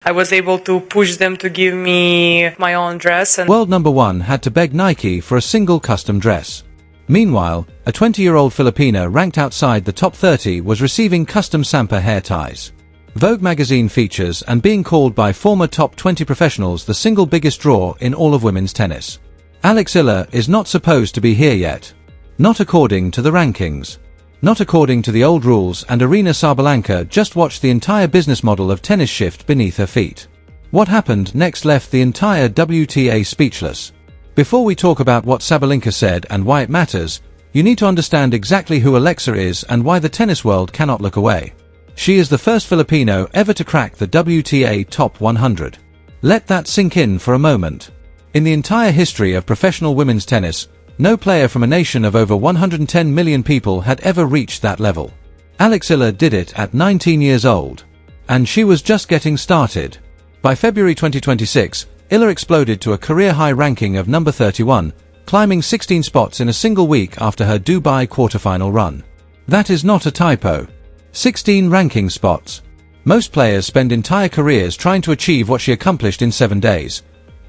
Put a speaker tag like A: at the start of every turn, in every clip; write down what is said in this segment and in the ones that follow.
A: I was able to push them to give me my own dress. And
B: World number one had to beg Nike for a single custom dress. Meanwhile, a 20-year-old Filipina ranked outside the top 30 was receiving custom Sampa hair ties. Vogue magazine features and being called by former top 20 professionals the single biggest draw in all of women's tennis. Eala is not supposed to be here yet. Not according to the rankings. Not according to the old rules, and Aryna Sabalenka just watched the entire business model of tennis shift beneath her feet. What happened next left the entire WTA speechless. Before we talk about what Sabalenka said and why it matters, you need to understand exactly who Eala is and why the tennis world cannot look away. She is the first Filipino ever to crack the WTA top 100. Let that sink in for a moment. In the entire history of professional women's tennis, no player from a nation of over 110 million people had ever reached that level. Eala did it at 19 years old. And she was just getting started. By February 2026, Eala exploded to a career-high ranking of number 31, climbing 16 spots in a single week after her Dubai quarterfinal run. That is not a typo. 16 ranking spots. Most players spend entire careers trying to achieve what she accomplished in 7 days.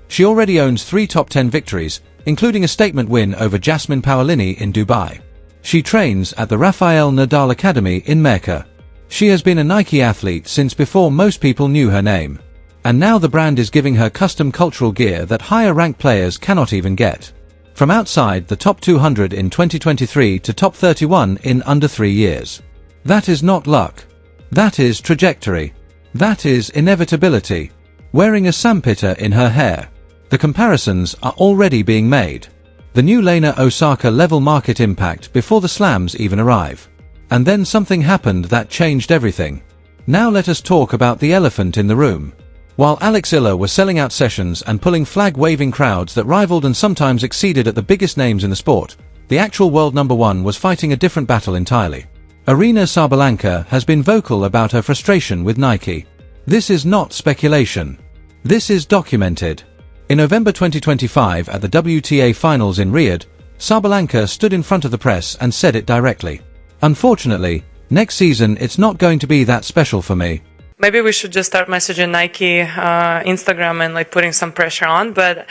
B: She already owns 3 top 10 victories, including a statement win over Jasmine Paolini in Dubai. She trains at the Rafael Nadal Academy in Mecca. She has been a Nike athlete since before most people knew her name. And now the brand is giving her custom cultural gear that higher-ranked players cannot even get. From outside the top 200 in 2023 to top 31 in under 3 years. That is not luck. That is trajectory. That is inevitability. Wearing a sandpiper in her hair. The comparisons are already being made. The new Lena Osaka level market impact before the slams even arrive. And then something happened that changed everything. Now let us talk about the elephant in the room. While Eala was selling out sessions and pulling flag-waving crowds that rivaled and sometimes exceeded at the biggest names in the sport, the actual world number one was fighting a different battle entirely. Aryna Sabalenka has been vocal about her frustration with Nike. This is not speculation. This is documented. In November 2025 at the WTA Finals in Riyadh, Sabalenka stood in front of the press and said it directly. Unfortunately, next season it's not going to be that special for me.
A: maybe we should just start messaging Nike, Instagram, and like putting some pressure on. But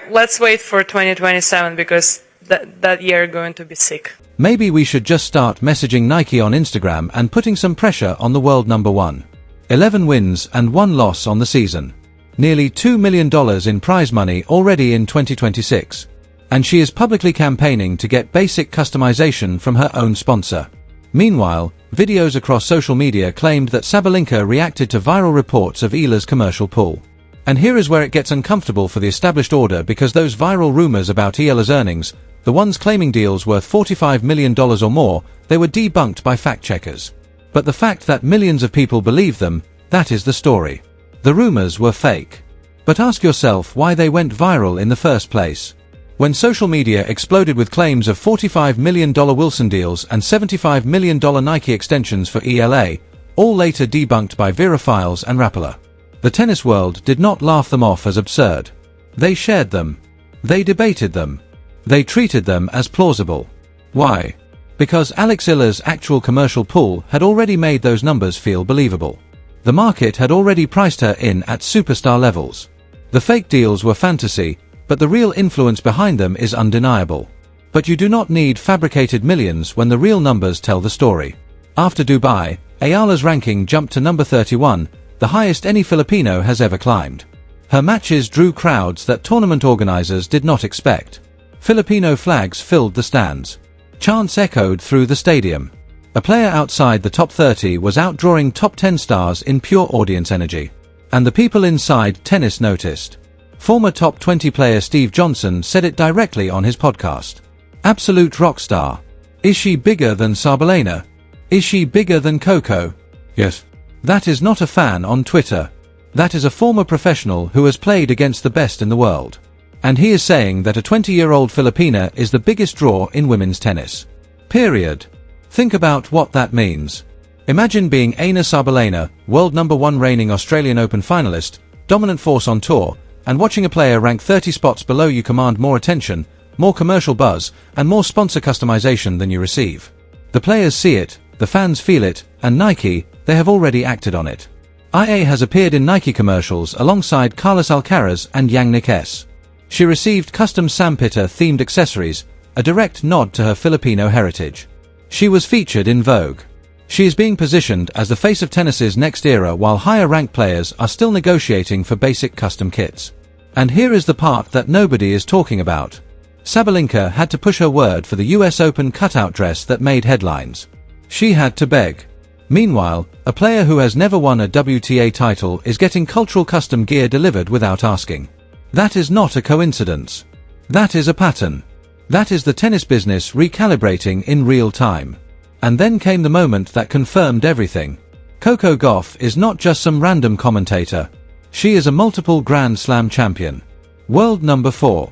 A: let's wait for 2027 because that year going to be sick.
B: Maybe we should just start messaging Nike on Instagram and putting some pressure on the world number one. 11 wins and 1 loss on the season. Nearly $2 million in prize money already in 2026. And she is publicly campaigning to get basic customization from her own sponsor. Meanwhile, videos across social media claimed that Sabalenka reacted to viral reports of Eala's commercial pull. And here is where it gets uncomfortable for the established order, because those viral rumors about Eala's earnings, the ones claiming deals worth $45 million or more, they were debunked by fact-checkers. But the fact that millions of people believe them, that is the story. The rumors were fake. But ask yourself why they went viral in the first place. When social media exploded with claims of $45 million Wilson deals and $75 million Nike extensions for Eala, all later debunked by Verophiles and Rapala. The tennis world did not laugh them off as absurd. They shared them. They debated them. They treated them as plausible. Why? Because Eala's actual commercial pull had already made those numbers feel believable. The market had already priced her in at superstar levels. The fake deals were fantasy, but the real influence behind them is undeniable. But you do not need fabricated millions when the real numbers tell the story. After Dubai, Eala's ranking jumped to number 31, the highest any Filipino has ever climbed. Her matches drew crowds that tournament organizers did not expect. Filipino flags filled the stands. Chants echoed through the stadium. A player outside the top 30 was outdrawing top 10 stars in pure audience energy. And the people inside tennis noticed. Former top 20 player Steve Johnson said it directly on his podcast. Absolute rock star. Is she bigger than Sabalenka? Is she bigger than Coco? Yes. That is not a fan on Twitter. That is a former professional who has played against the best in the world. And he is saying that a 20-year-old Filipina is the biggest draw in women's tennis. Period. Think about what that means. Imagine being Aryna Sabalenka, world number 1 reigning Australian Open finalist, dominant force on tour, and watching a player rank 30 spots below you command more attention, more commercial buzz, and more sponsor customization than you receive. The players see it, the fans feel it, and Nike, they have already acted on it. IA has appeared in Nike commercials alongside Carlos Alcaraz and Yannick S. She received custom sandpitter-themed accessories, a direct nod to her Filipino heritage. She was featured in Vogue. She is being positioned as the face of tennis's next era while higher-ranked players are still negotiating for basic custom kits. And here is the part that nobody is talking about. Sabalenka had to push her word for the US Open cutout dress that made headlines. She had to beg. Meanwhile, a player who has never won a WTA title is getting cultural custom gear delivered without asking. That is not a coincidence. That is a pattern. That is the tennis business recalibrating in real time. And then came the moment that confirmed everything. Coco Gauff is not just some random commentator. She is a multiple Grand Slam champion. World number 4.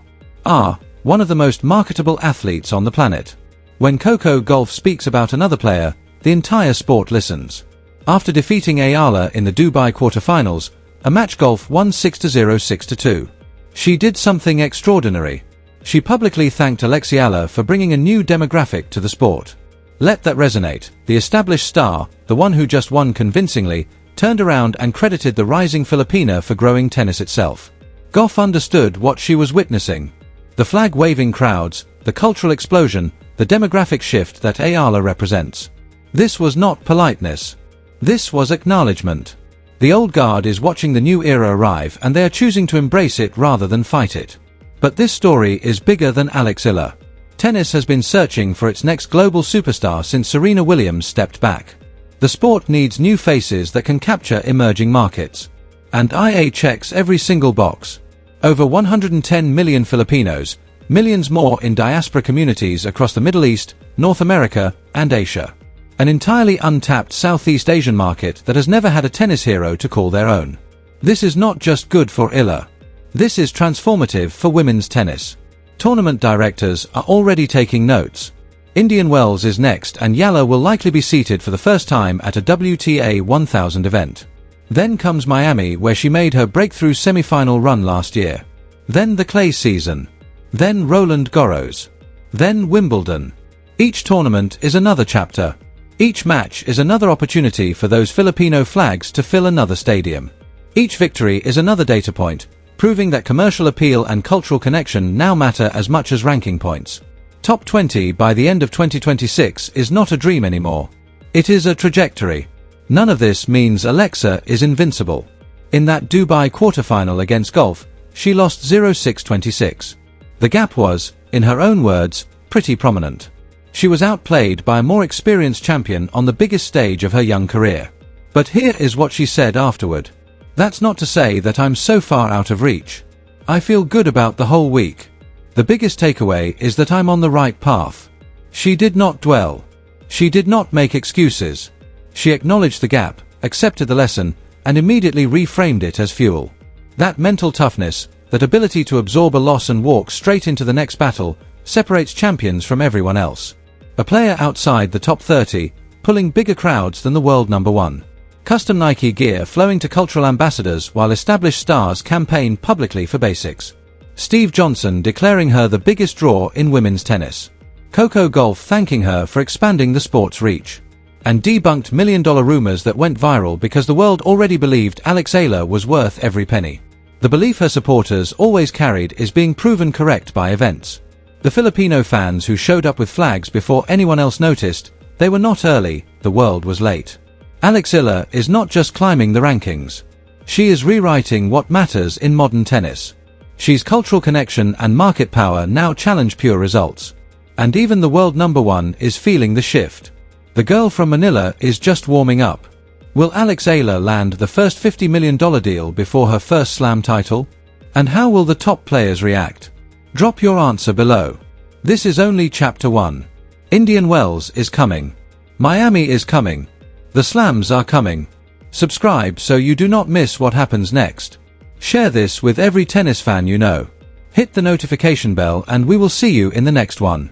B: One of the most marketable athletes on the planet. When Coco Gauff speaks about another player, the entire sport listens. After defeating Eala in the Dubai quarterfinals, a match Gauff won 6-0, 6-2. She did something extraordinary. She publicly thanked Eala for bringing a new demographic to the sport. Let that resonate. The established star, the one who just won convincingly, turned around and credited the rising Filipina for growing tennis itself. Gauff understood what she was witnessing. The flag-waving crowds, the cultural explosion, the demographic shift that Eala represents. This was not politeness. This was acknowledgement. The old guard is watching the new era arrive and they are choosing to embrace it rather than fight it. But this story is bigger than Eala. Tennis has been searching for its next global superstar since Serena Williams stepped back. The sport needs new faces that can capture emerging markets. And IA checks every single box. Over 110 million Filipinos, millions more in diaspora communities across the Middle East, North America, and Asia. An entirely untapped Southeast Asian market that has never had a tennis hero to call their own. This is not just good for Eala. This is transformative for women's tennis. Tournament directors are already taking notes. Indian Wells is next and Eala will likely be seated for the first time at a WTA 1000 event. Then comes Miami where she made her breakthrough semi-final run last year. Then the clay season. Then Roland Garros. Then Wimbledon. Each tournament is another chapter. Each match is another opportunity for those Filipino flags to fill another stadium. Each victory is another data point, proving that commercial appeal and cultural connection now matter as much as ranking points. Top 20 by the end of 2026 is not a dream anymore. It is a trajectory. None of this means Alexa is invincible. In that Dubai quarterfinal against Gauff, she lost 0-6-26. The gap was, in her own words, pretty prominent. She was outplayed by a more experienced champion on the biggest stage of her young career. But here is what she said afterward. That's not to say that I'm so far out of reach. I feel good about the whole week. The biggest takeaway is that I'm on the right path. She did not dwell. She did not make excuses. She acknowledged the gap, accepted the lesson, and immediately reframed it as fuel. That mental toughness, that ability to absorb a loss and walk straight into the next battle, separates champions from everyone else. A player outside the top 30, pulling bigger crowds than the world number 1. Custom Nike gear flowing to cultural ambassadors while established stars campaign publicly for basics. Steve Johnson declaring her the biggest draw in women's tennis. Coco Gauff thanking her for expanding the sport's reach. And debunked million-dollar rumors that went viral because the world already believed Eala was worth every penny. The belief her supporters always carried is being proven correct by events. The Filipino fans who showed up with flags before anyone else noticed, they were not early, the world was late. Eala is not just climbing the rankings. She is rewriting what matters in modern tennis. She's cultural connection and market power now challenge pure results. And even the world number 1 is feeling the shift. The girl from Manila is just warming up. Will Eala land the first $50 million deal before her first slam title? And how will the top players react? Drop your answer below. This is only chapter 1. Indian Wells is coming. Miami is coming. The slams are coming. Subscribe so you do not miss what happens next. Share this with every tennis fan you know. Hit the notification bell and we will see you in the next one.